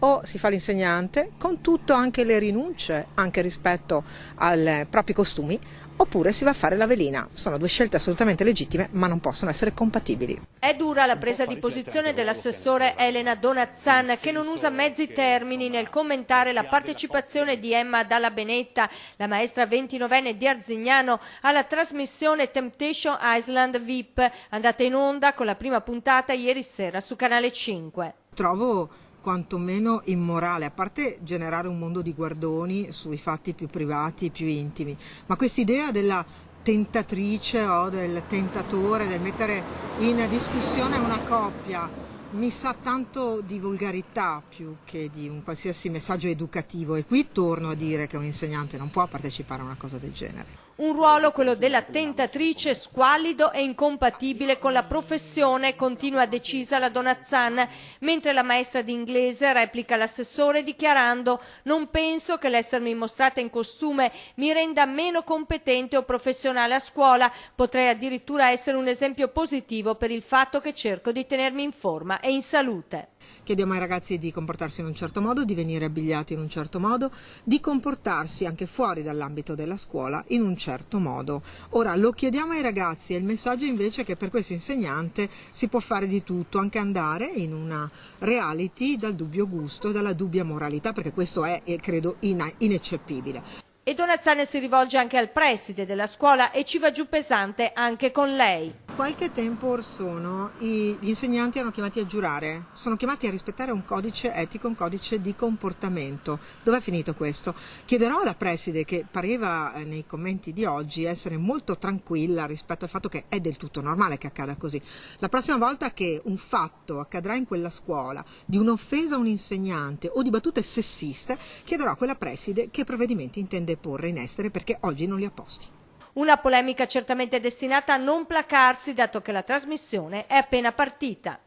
o si fa l'insegnante con tutto, anche le rinunce, anche rispetto ai propri costumi, oppure si va a fare la velina. Sono due scelte assolutamente legittime, ma non possono essere compatibili. È dura la presa di posizione dell'assessore Elena Donazzan, che non usa mezzi termini nel commentare la partecipazione di Emma Dalla Benetta, la maestra 29enne di Arzignano, alla trasmissione Temptation Island VIP, andata in onda con la prima puntata ieri sera su Canale 5. Trovo quantomeno immorale, a parte generare un mondo di guardoni sui fatti più privati, più intimi, ma quest'idea della tentatrice o del tentatore, del mettere in discussione una coppia, mi sa tanto di volgarità più che di un qualsiasi messaggio educativo, e qui torno a dire che un insegnante non può partecipare a una cosa del genere. Un ruolo, quello della tentatrice, squallido e incompatibile con la professione, continua decisa la Donazzan, mentre la maestra di inglese replica l'assessore dichiarando: non penso che l'essermi mostrata in costume mi renda meno competente o professionale a scuola, potrei addirittura essere un esempio positivo per il fatto che cerco di tenermi in forma e in salute. Chiediamo ai ragazzi di comportarsi in un certo modo, di venire abbigliati in un certo modo, di comportarsi anche fuori dall'ambito della scuola in un certo modo. Ora lo chiediamo ai ragazzi, e il messaggio invece è che per questo insegnante si può fare di tutto, anche andare in una reality dal dubbio gusto e dalla dubbia moralità, perché questo è, credo, ineccepibile. E Donazzan si rivolge anche al preside della scuola e ci va giù pesante anche con lei. Qualche tempo or sono gli insegnanti erano chiamati a giurare, sono chiamati a rispettare un codice etico, un codice di comportamento. Dov'è finito questo? Chiederò alla preside, che pareva nei commenti di oggi essere molto tranquilla rispetto al fatto che è del tutto normale che accada così. La prossima volta che un fatto accadrà in quella scuola, di un'offesa a un insegnante o di battute sessiste, chiederò a quella preside che provvedimenti intende porre in essere, perché oggi non li ha posti. Una polemica certamente destinata a non placarsi, dato che la trasmissione è appena partita.